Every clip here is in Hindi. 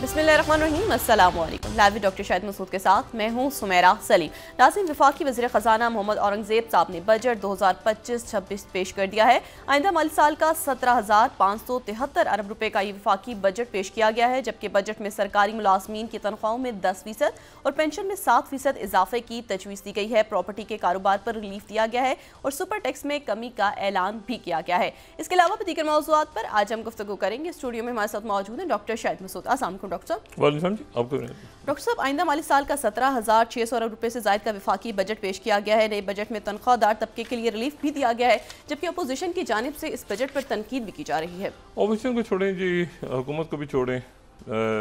बिस्मिल्लाहिर्रहमानिर्रहीम, अस्सलाम वालेकुम। लाइव डॉक्टर शाहिद मसूद के साथ मैं हूँ सुमेरा सलीम। नाज़रीन, वफाकी वज़ीर ख़ज़ाना मोहम्मद औरंगज़ेब साहब ने बजट 2025-26 पेश कर दिया है। आइंदा माली साल का 17,573 अरब रुपए का ये वफाकी बजट पेश किया गया है, जबकि बजट में सरकारी मुलाजमीन की तनख्वाहों में 10% और पेंशन में 7% इजाफे की तजवीज़ दी गई है। प्रॉपर्टी के कारोबार पर रिलीफ दिया गया है और सुपर टैक्स में कमी का ऐलान भी किया गया है। इसके अलावा भी दीगर मौज़ूआत पर आज हम गुफ्तगू करेंगे। स्टूडियो में हमारे साथ मौजूद हैं डॉक्टर शाहिद मसूद। अस्सलाम वालेकुम डॉक्टर साहब। डॉक्टर साहब, आइंदा माली साल का 17,600 अरब रुपए से ज़ायद का वफाकी बजट पेश किया गया है। नए बजट में तनख्वाहदार तबके के लिए रिलीफ भी दिया गया है, जबकि अपोजिशन की जानिब से इस बजट पर तनकीद भी की जा रही है। अपोजिशन को छोड़ें जी, हुकूमत को भी छोड़ें,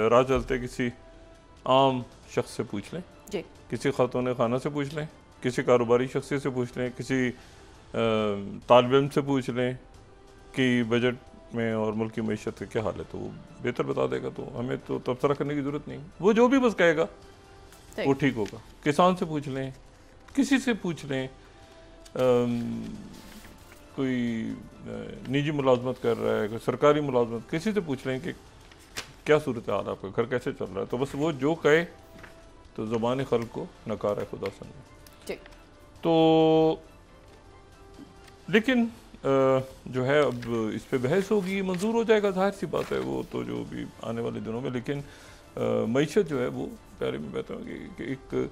राह चलते किसी आम शख्स से पूछ लें जी, किसी खातून खाना से पूछ लें, किसी कारोबारी शख्स से पूछ लें, किसी तालिब इल्म से पूछ लें कि बजट में और मुल्क की मईशत का क्या हाल है, तो वो बेहतर बता देगा। तो हमें तो तबसरा करने की ज़रूरत नहीं, वो जो भी बस कहेगा वो ठीक होगा। किसान से पूछ लें, किसी से पूछ लें, कोई निजी मुलाजमत कर रहा है, कोई सरकारी मुलाजमत, किसी से पूछ लें कि क्या सूरत हाल है, आपका घर कैसे चल रहा है, तो बस वो जो कहे तो ज़बान खल्क़ को नकार है खुदा सन। तो लेकिन जो है अब इस पे बहस होगी, मंजूर हो जाएगा, जाहिर सी बात है, वो तो जो भी आने वाले दिनों में। लेकिन मईशत जो है वो प्यारे में कहता हूँ कि एक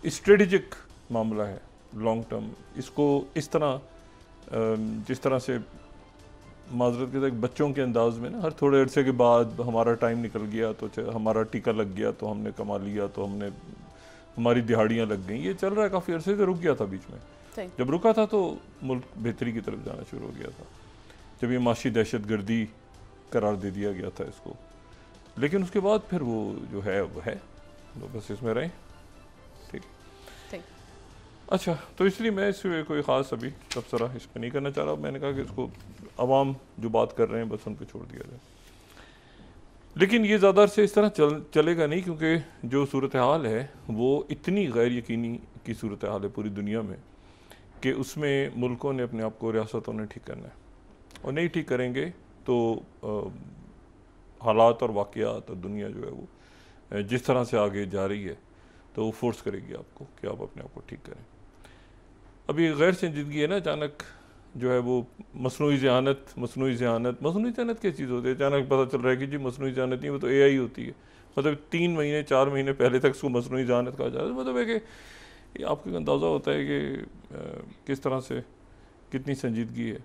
स्ट्रेटेजिक मामला है, लॉन्ग टर्म। इसको इस तरह जिस तरह से माजरत के साथ बच्चों के अंदाज में ना, हर थोड़े अरसे के बाद हमारा टाइम निकल गया तो हमारा टीका लग गया तो हमने कमा लिया, तो हमने हमारी दिहाड़ियाँ लग गई, ये चल रहा है। काफ़ी अरसे से रुक गया था बीच में। जब रुका था तो मुल्क बेहतरी की तरफ जाना शुरू हो गया था, जब ये माशी दहशतगर्दी करार दे दिया गया था इसको। लेकिन उसके बाद फिर वो जो है वो है, तो बस इसमें रहें। ठीक। अच्छा, तो इसलिए मैं इसमें कोई ख़ास अभी तबसरा इस पर नहीं करना चाह रहा। मैंने कहा कि इसको अवाम जो बात कर रहे हैं बस उन पर छोड़ दिया जाए। लेकिन ये ज़्यादा से इस तरह चलेगा नहीं, क्योंकि जो सूरत हाल है वो इतनी गैर यकीनी की सूरत हाल है पूरी दुनिया में कि उसमें मुल्कों ने अपने आप को, रियासतों ने ठीक करना है, और नहीं ठीक करेंगे तो हालात और वाक़यात और दुनिया जो है वो जिस तरह से आगे जा रही है तो वो फोर्स करेगी आपको कि आप अपने आप को ठीक करें। अभी गैर संजीदगी है ना, अचानक जो है वो मसनूई ज़हानत क्या चीज़ होती है। अचानक पता चल रहा है कि जी मसनूई ज़हानत नहीं, वो तो AI होती है। मतलब 3 महीने 4 महीने पहले तक उसको मसनूई ज़हानत कहा जा रहा है। मतलब है कि ये आपको अंदाज़ा होता है कि किस तरह से कितनी संजीदगी है।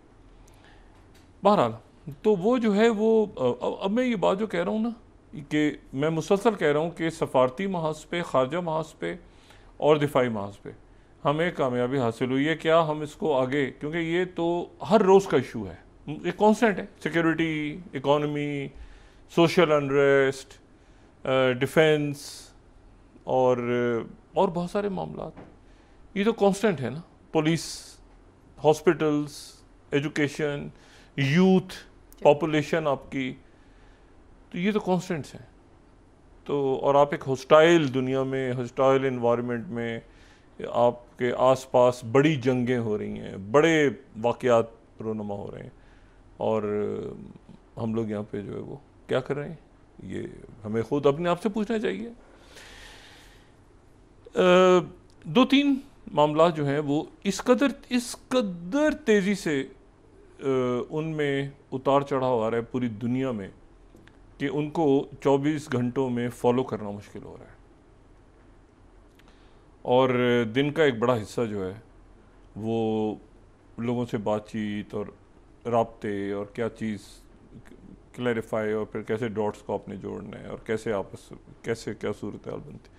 बहरहाल, तो वो जो है वो अब मैं ये बात जो कह रहा हूँ ना, कि मैं मुसलसल कह रहा हूँ कि सफारती महाज पे, खारजा महाज पे और दिफाई महाज पे हमें कामयाबी हासिल हुई है। क्या हम इसको आगे, क्योंकि ये तो हर रोज़ का इशू है, एक कॉन्स्टेंट है, security, economy, social unrest, defence और बहुत सारे मामला, ये तो कांस्टेंट है ना। Police, hospitals, education, youth, population आपकी, तो ये तो कांस्टेंट्स हैं। तो और आप एक हॉस्टाइल दुनिया में, हॉस्टाइल एनवायरनमेंट में, आपके आसपास बड़ी जंगें हो रही हैं, बड़े वाक़यात रोनुमा हो रहे हैं, और हम लोग यहाँ पे जो है वो क्या कर रहे हैं, ये हमें खुद अपने आप से पूछना चाहिए। 2-3 मामला जो हैं वो इस कदर तेज़ी से उनमें उतार चढ़ाव आ रहा है पूरी दुनिया में कि उनको 24 घंटों में फॉलो करना मुश्किल हो रहा है। और दिन का एक बड़ा हिस्सा जो है वो लोगों से बातचीत और राब्ते और क्या चीज़ क्लैरिफाई, और फिर कैसे डॉट्स को आपने जोड़ना है, और कैसे क्या सूरत हाल बनती,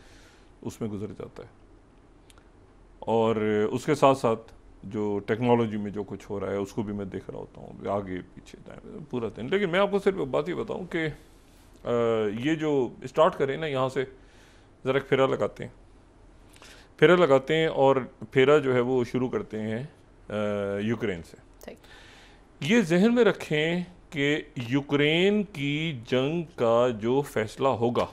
उसमें गुजर जाता है। और उसके साथ साथ जो टेक्नोलॉजी में जो कुछ हो रहा है उसको भी मैं देख रहा होता हूँ, आगे पीछे दाएं पूरा दिन। लेकिन मैं आपको सिर्फ बात ही बताऊँ कि ये जो स्टार्ट करें ना, यहाँ से ज़रा फेरा लगाते हैं और फेरा जो है वो शुरू करते हैं यूक्रेन से। ये जहन में रखें कि यूक्रेन की जंग का जो फैसला होगा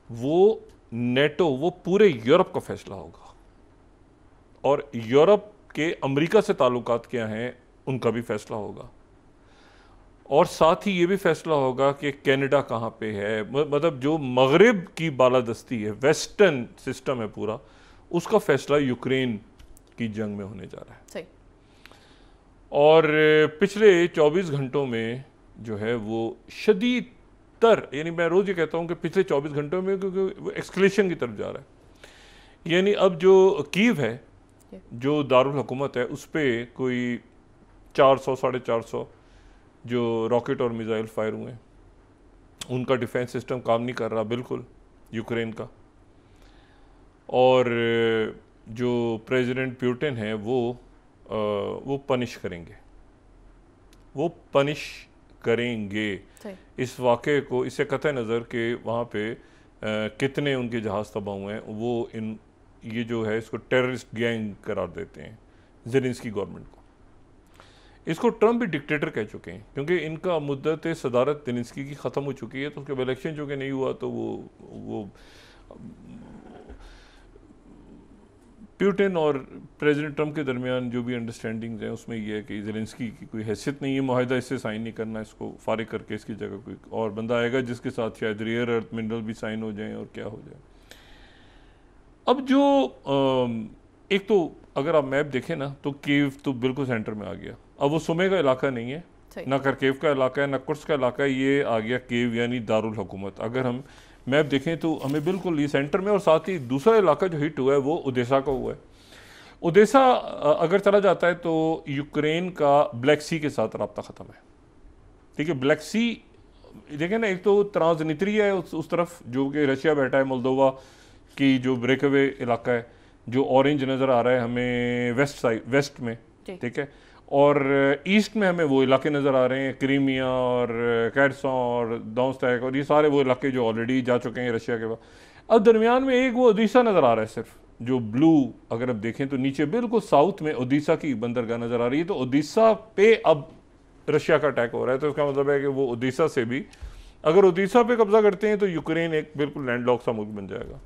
वो नेटो, वो पूरे यूरोप का फैसला होगा, और यूरोप के अमेरिका से ताल्लुकात क्या हैं उनका भी फैसला होगा। और साथ ही ये भी फैसला होगा कि कनाडा कहाँ पे है, मतलब जो मगरिब की बालादस्ती है, वेस्टर्न सिस्टम है पूरा, उसका फैसला यूक्रेन की जंग में होने जा रहा है। सही। और पिछले 24 घंटों में जो है वो शदीद तर, यानी मैं रोज़ ये कहता हूँ कि पिछले 24 घंटों में, क्योंकि वो एक्सकलेशन की तरफ जा रहा है। यानी अब जो कीव है, जो दारुल हुकूमत है, उस पर कोई 400 450 जो रॉकेट और मिसाइल फायर हुए हैं। उनका डिफेंस सिस्टम काम नहीं कर रहा बिल्कुल, यूक्रेन का। और जो प्रेसिडेंट पुतिन है वो पनिश करेंगे, वो पनिश करेंगे इस वाक़े को, इससे कतई नज़र के वहाँ पे कितने उनके जहाज़ तबाह हुए हैं, वो ये जो है इसको टेररिस्ट गैंग करार देते हैं ज़ेलेंस्की गवर्नमेंट को। इसको ट्रंप भी डिक्टेटर कह चुके हैं, क्योंकि इनका मुद्दत सदारत ज़ेलेंस्की की ख़त्म हो चुकी है। तो उसके इलेक्शन जो कि नहीं हुआ, तो वो पुतिन और प्रेसिडेंट ट्रंप के दरमियान जो भी अंडरस्टैंडिंग्स हैं, उसमें यह है कि ज़ेलेंस्की की कोई हैसियत नहीं है, मुआहिदा इससे साइन नहीं करना, इसको फारिग करके इसकी जगह कोई और बंदा आएगा जिसके साथ शायद रेयर अर्थ मिनरल भी साइन हो जाएं और क्या हो जाए। अब जो एक तो अगर आप मैप देखें ना, तो कीव तो बिल्कुल सेंटर में आ गया। अब वो सुमे का इलाका नहीं है, ना करकेव का इलाका है, ना कुर्स का इलाका है, ये आ गया कीव यानी दारुल हुकूमत। अगर हम मैप देखें तो हमें बिल्कुल ये सेंटर में, और साथ ही दूसरा इलाका जो हिट हुआ है वो ओडेसा का हुआ है। ओडेसा अगर चला जाता है तो यूक्रेन का ब्लैक सी के साथ रब्ता ख़त्म है। ठीक है, ब्लैक सी देखें ना, एक तो ट्रांसनिस्ट्रिया है उस तरफ जो कि रशिया बैठा है, मोल्दोवा की जो ब्रेकअवे इलाका है, जो ऑरेंज नज़र आ रहा है हमें वेस्ट साइड, वेस्ट में, ठीक है। और ईस्ट में हमें वो इलाके नज़र आ रहे हैं, क्रीमिया और कैरसों और दोनस्ताक, और ये सारे वो इलाके जो ऑलरेडी जा चुके हैं रशिया के बाद। अब दरमियान में एक वो ओडिशा नज़र आ रहा है, सिर्फ जो ब्लू अगर आप देखें तो नीचे बिल्कुल साउथ में ओडिशा की बंदरगाह नज़र आ रही है। तो ओडिशा पे अब रशिया का अटैक हो रहा है, तो इसका मतलब है कि वो ओडिशा से भी, अगर ओडिशा पे कब्जा करते हैं तो यूक्रेन एक बिल्कुल लैंडलॉक सा मुल्क बन जाएगा।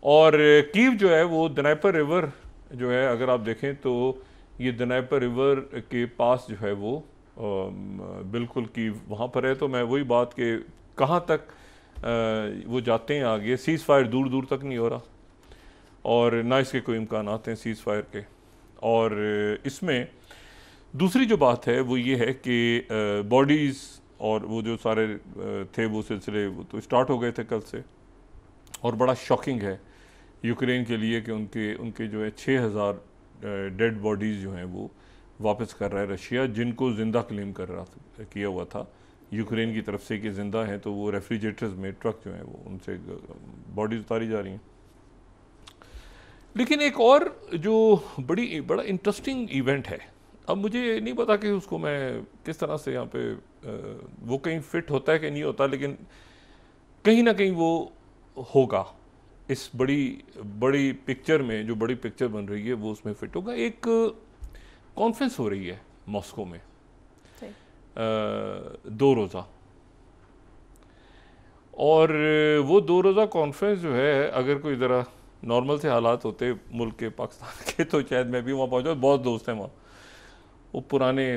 और कीव जो है वो दनाइपर रिवर जो है, अगर आप देखें तो ये दनाइपर रिवर के पास जो है वो बिल्कुल कीव वहाँ पर है। तो मैं वही बात कि कहाँ तक वो जाते हैं आगे, सीज़ फायर दूर दूर तक नहीं हो रहा, और ना इसके कोई इम्कान आते हैं सीज़ फायर के। और इसमें दूसरी जो बात है वो ये है कि बॉडीज़ और वो जो सारे थे वो सिलसिले वो तो स्टार्ट हो गए थे कल से, और बड़ा शॉकिंग है यूक्रेन के लिए कि उनके जो है 6000 डेड बॉडीज़ जो हैं वो वापस कर रहा है रशिया, जिनको ज़िंदा क्लेम किया हुआ था यूक्रेन की तरफ से कि ज़िंदा हैं। तो वो रेफ्रिजरेटर्स में ट्रक जो हैं वो उनसे बॉडीज़ उतारी जा रही हैं। लेकिन एक और जो बड़ा इंटरेस्टिंग इवेंट है, अब मुझे नहीं पता कि उसको मैं किस तरह से यहाँ पे वो कहीं फिट होता है कि नहीं होता, लेकिन कहीं ना कहीं वो होगा इस बड़ी पिक्चर में, जो बड़ी पिक्चर बन रही है वो उसमें फिट होगा। एक कॉन्फ्रेंस हो रही है मॉस्को में, 2 रोज़ा, और वो 2 रोज़ा कॉन्फ्रेंस जो है, अगर कोई ज़रा नॉर्मल से हालात होते मुल्क के पाकिस्तान के तो शायद मैं भी वहाँ पहुँचा। बहुत दोस्त हैं वहाँ, वो पुराने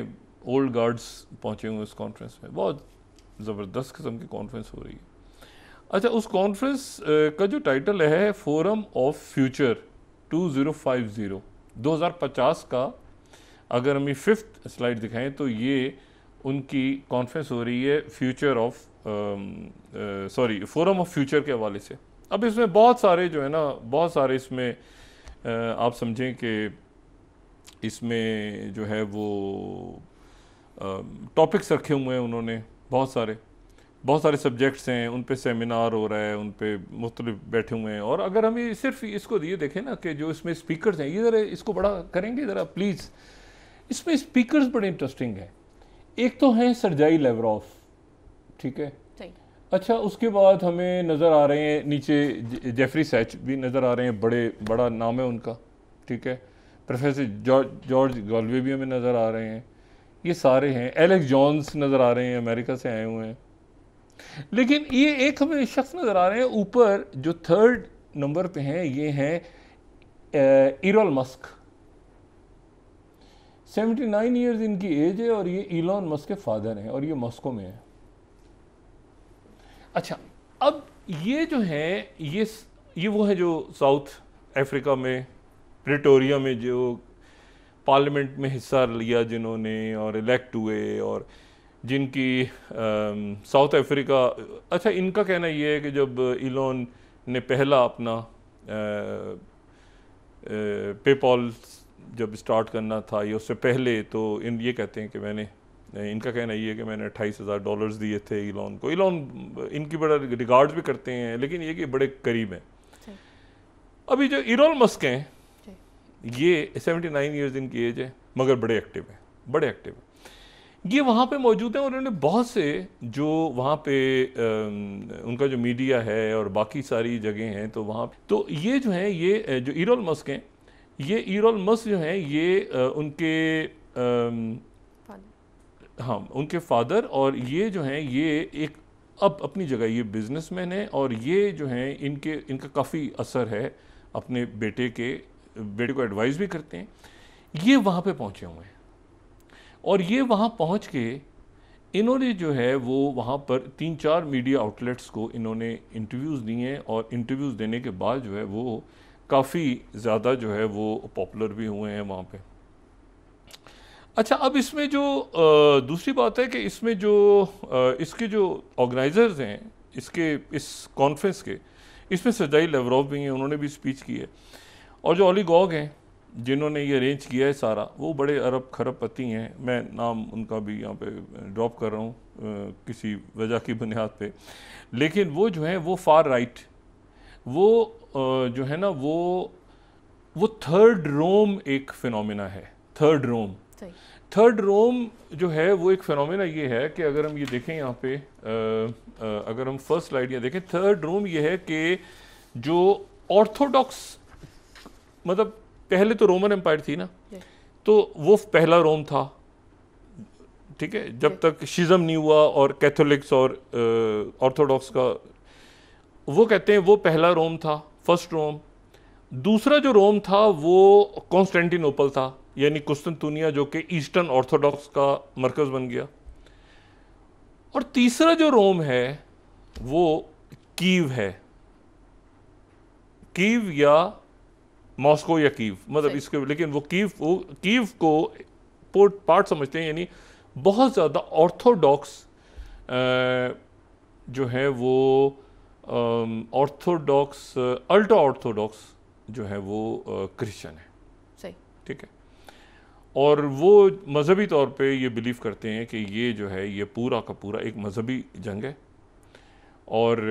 ओल्ड गार्ड्स पहुँचे हुए उस कॉन्फ्रेंस में। बहुत ज़बरदस्त किस्म की कॉन्फ्रेंस हो रही है। अच्छा, उस कॉन्फ्रेंस का जो टाइटल है फोरम ऑफ फ्यूचर 2050, 2050 का, अगर हम ये 5th स्लाइड दिखाएं तो ये उनकी कॉन्फ्रेंस हो रही है future of forum of future के हवाले से। अब इसमें बहुत सारे जो है ना, बहुत सारे इसमें आप समझें कि इसमें जो है वो टॉपिक्स रखे हुए हैं उन्होंने, बहुत सारे सब्जेक्ट्स हैं, उन पे सेमिनार हो रहा है, उन पे मुख्तलिफ बैठे हुए हैं। और अगर हम ये सिर्फ इसको ये देखें ना कि जो इसमें स्पीकर्स हैं, ये ज़रा इसको बड़ा करेंगे ज़रा प्लीज़, इसमें स्पीकर्स बड़े इंटरेस्टिंग हैं। एक तो हैं सर्जाई लेवरोफ, ठीक है, अच्छा, उसके बाद हमें नज़र आ रहे हैं नीचे जेफरी सैच भी नज़र आ रहे हैं, बड़ा नाम है उनका, ठीक है। प्रोफेसर जॉर्ज गॉलवे भी हमें नज़र आ रहे हैं, ये सारे हैं। एलेक्स जॉन्स नज़र आ रहे हैं, अमेरिका से आए हुए हैं। लेकिन ये एक हमें शख्स नज़र आ रहे हैं ऊपर जो 3rd नंबर पे हैं, ये हैं इलोन मस्क। 79 ईयर्स इनकी एज है और ये इलॉन मस्क के फादर हैं और ये मॉस्को में है। अच्छा, अब ये जो है ये वो है जो साउथ अफ्रीका में प्रिटोरिया में जो पार्लियामेंट में हिस्सा लिया जिन्होंने और इलेक्ट हुए और जिनकी साउथ अफ्रीका, अच्छा इनका कहना ये है कि जब इलॉन ने पहला अपना पेपॉल जब स्टार्ट करना था या उससे पहले, तो ये कहते हैं कि इनका कहना ये है कि मैंने $28,000 दिए थे इलॉन को। इलॉन इनकी बड़ा रिगार्ड्स भी करते हैं, लेकिन ये कि बड़े करीब हैं। अभी जो इलॉन मस्क हैं ये 79 ईयर्स इनकी एज है, मगर बड़े एक्टिव हैं। ये वहाँ पे मौजूद हैं और उन्होंने बहुत से जो वहाँ पे उनका जो मीडिया है और बाकी सारी जगह हैं, तो वहाँ तो ये जो है ये जो इलॉन मस्क हैं, ये इलॉन मस्क जो हैं ये उनके उनके फादर, और ये जो हैं ये एक अब अपनी जगह ये बिजनेसमैन है और ये जो हैं इनका काफ़ी असर है अपने बेटे को एडवाइस भी करते हैं। ये वहाँ पे पहुँचे हुए हैं और ये वहाँ पहुँच के इन्होंने जो है वो वहाँ पर 3-4 मीडिया आउटलेट्स को इन्होंने इंटरव्यूज़ दिए हैं और इंटरव्यूज़ देने के बाद जो है वो काफ़ी ज़्यादा जो है वो पॉपुलर भी हुए हैं वहाँ पे। अच्छा, अब इसमें जो दूसरी बात है कि इसमें जो इसके जो ऑर्गेनाइजर्स हैं इस कॉन्फ्रेंस के, इसमें सर्जाई लेवरोव भी हैं, उन्होंने भी स्पीच की है, और जो ओलिगॉग हैं जिन्होंने ये अरेंज किया है सारा, वो बड़े अरब खरबपति हैं। मैं नाम उनका भी यहाँ पे ड्रॉप कर रहा हूँ किसी वजह की बुनियाद पे, लेकिन वो जो है वो फार राइट, वो जो है ना वो थर्ड रोम एक फिनोमिना है। थर्ड रोम जो है वो एक फिनोमिना ये है कि अगर हम ये देखें यहाँ पे अगर हम फर्स्ट स्लाइड ये देखें, थर्ड रोम ये है कि जो ऑर्थोडॉक्स, मतलब पहले तो रोमन एम्पायर थी ना, तो वो पहला रोम था, ठीक है, जब तक शिज्म नहीं हुआ और कैथोलिक्स और ऑर्थोडॉक्स का, वो कहते हैं वो पहला रोम था, फर्स्ट रोम। दूसरा जो रोम था वो कॉन्स्टेंटिनोपल था, यानी कुस्तुनतुनिया, जो कि ईस्टर्न ऑर्थोडॉक्स का मरकज बन गया। और तीसरा जो रोम है वो कीव है, कीव या मॉस्को या कीव, मतलब इसके, लेकिन वो कीव को पोर्ट पार्ट समझते हैं, यानी बहुत ज़्यादा ऑर्थोडॉक्स जो है वो ऑर्थोडॉक्स, अल्ट्रा ऑर्थोडॉक्स जो है वो क्रिश्चियन है, सही, ठीक है। और वो मज़हबी तौर पे ये बिलीव करते हैं कि ये जो है ये पूरा का पूरा एक मज़हबी जंग है, और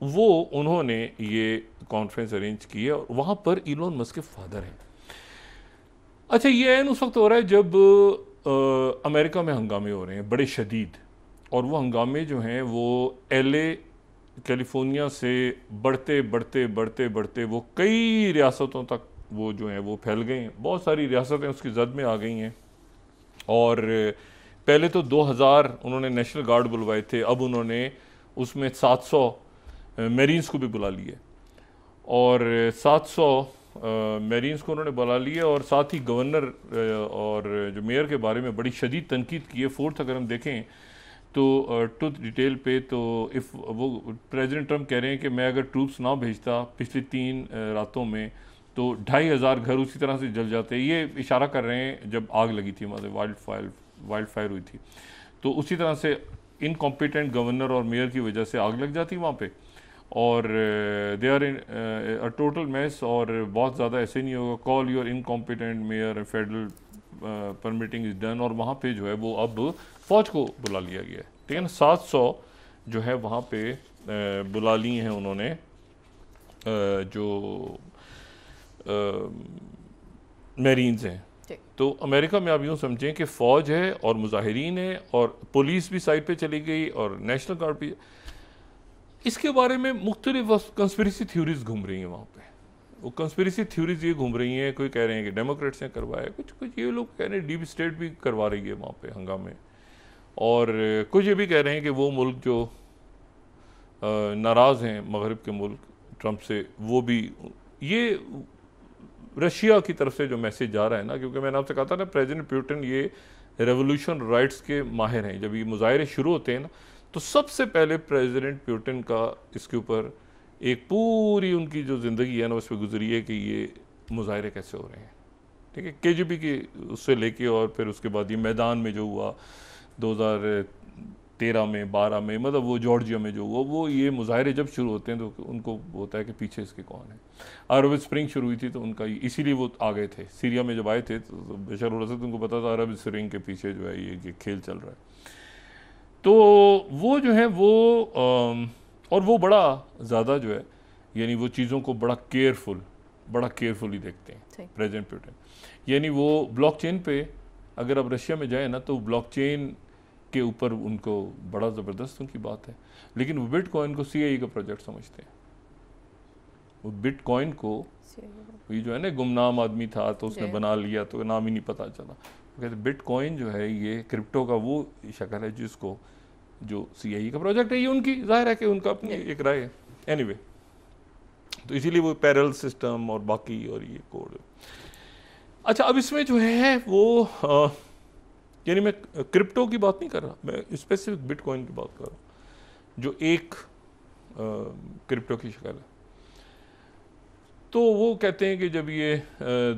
वो उन्होंने ये कॉन्फ्रेंस अरेंज की है और वहाँ पर इलॉन मस्क के फादर हैं। अच्छा, ये एन उस वक्त हो रहा है जब अमेरिका में हंगामे हो रहे हैं बड़े शदीद, और वो हंगामे जो हैं वो LA कैलिफोर्निया से बढ़ते वो कई रियासतों तक वो जो हैं वो फैल गए हैं। बहुत सारी रियासतें उसकी जद में आ गई हैं, और पहले तो 2000 उन्होंने नेशनल गार्ड बुलवाए थे, अब उन्होंने उसमें 700 मेरीन्स को भी बुला लिए, और 700 मेरीन्स को उन्होंने बुला लिए, और साथ ही गवर्नर और जो मेयर के बारे में बड़ी शदीद तनकीद की है। फोर्थ अगर हम देखें तो ट्रूथ डिटेल पे, तो वो प्रेसिडेंट ट्रम्प कह रहे हैं कि मैं अगर ट्रूप्स ना भेजता पिछली 3 रातों में तो 2500 घर उसी तरह से जल जाते। ये इशारा कर रहे हैं जब आग लगी थी, मतलब वाइल्ड फायर हुई थी, तो उसी तरह से इनकॉम्पिटेंट गवर्नर और मेयर की वजह से आग लग जाती वहाँ पे, और they are in a total mess, और बहुत ज़्यादा ऐसे नहीं होगा, call your incompetent mayor, federal permitting is done, और वहाँ पे जो है वो अब फौज को बुला लिया गया है, ठीक है ना। 700 जो है वहाँ पे बुला ली हैं उन्होंने, जो मेरीन्स हैं। तो अमेरिका में आप यूँ समझें कि फ़ौज है और मुजाहिरीन है और पुलिस भी साइड पे चली गई और नेशनल गार्ड भी। इसके बारे में मुख्तलिफ कंस्पिरेसी थ्योरीज घूम रही हैं वहाँ पे। वो कंस्पिरेसी थ्योरीज ये घूम रही हैं, कोई कह रहे हैं कि डेमोक्रेट्स ने करवाया, कुछ ये लोग कह रहे हैं डीप स्टेट भी करवा रही है वहाँ पे हंगामे, और कुछ ये भी कह रहे हैं कि वो मुल्क जो नाराज़ हैं मगरिब के मुल्क ट्रंप से, वो भी ये रशिया की तरफ से जो मैसेज जा रहा है ना, क्योंकि मैंने आपसे कहा था ना प्रेसिडेंट पुतिन ये रेवोल्यूशन राइट्स के माहिर हैं। जब ये मुजाहरे शुरू होते हैं ना, तो सबसे पहले प्रेसिडेंट पुतिन का इसके ऊपर एक पूरी उनकी जो ज़िंदगी है ना उस पर गुजरी है कि ये मुजाहरे कैसे हो रहे हैं। ठीक है, KGB की उससे लेके और फिर उसके बाद ये मैदान में जो हुआ 2013 में 12 में, मतलब वो जॉर्जिया में जो हुआ, वो ये मुजाहरे जब शुरू होते हैं तो उनको होता है कि पीछे इसके कौन है। अरब स्प्रिंग शुरू हुई थी तो उनका इसीलिए वो आ गए थे। सीरिया में जब आए थे तो बेशर हो सकता उनको पता था अरब स्प्रिंग के पीछे जो है ये खेल चल रहा है। तो वो जो है वो और वो बड़ा ज़्यादा जो है यानी वो चीज़ों को बड़ा केयरफुली देखते हैं प्रेसिडेंट पुतिन। यानी वो ब्लॉकचेन पे अगर आप रशिया में जाए ना तो ब्लॉकचेन के ऊपर उनको बड़ा ज़बरदस्त उनकी बात है, लेकिन वो बिटकॉइन को CIA का प्रोजेक्ट समझते हैं। वो बिटकॉइन को ये जो है ना गुमनाम आदमी था तो उसने बना लिया तो नाम ही नहीं पता चला। वो कहते बिटकॉइन जो है ये क्रिप्टो का वो शक्ल है जिसको जो CIA का प्रोजेक्ट है। ये उनकी जाहिर है कि उनका अपनी एक राय है। एनीवे, तो इसीलिए वो पैरेलल सिस्टम और बाकी और ये कोड। अच्छा, अब इसमें जो है वो यानी मैं क्रिप्टो की बात नहीं कर रहा, मैं स्पेसिफिक बिटकॉइन की बात कर रहा हूँ जो एक क्रिप्टो की शक्ल है। तो वो कहते हैं कि जब ये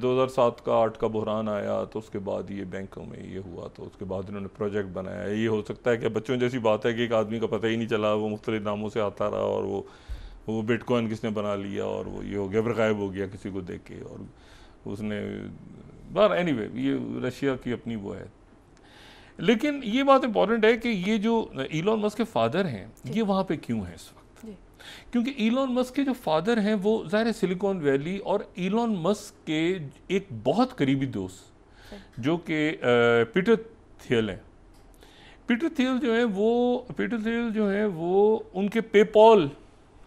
2007 का 8 का बहरान आया तो उसके बाद ये बैंकों में ये हुआ, तो उसके बाद इन्होंने प्रोजेक्ट बनाया। ये हो सकता है कि बच्चों जैसी बात है कि एक आदमी का पता ही नहीं चला, वो मुख्तलिफ नामों से आता रहा और वो बिटकॉइन किसने बना लिया और वो ये हो गया, फिर गायब हो गया किसी को देख के, और उसने बार एनीवे ये रशिया की अपनी वो है। लेकिन ये बात इंपॉर्टेंट है कि ये जो इलॉन मस्क के फादर हैं ये वहाँ पे क्यों हैं इस वक्त, क्योंकि इलॉन मस्क के जो फादर हैं वो ज़ाहिर है सिलिकॉन वैली और इलॉन मस्क के एक बहुत करीबी दोस्त जो कि पीटर थियल हैं। पीटर थियल जो है वो उनके पेपॉल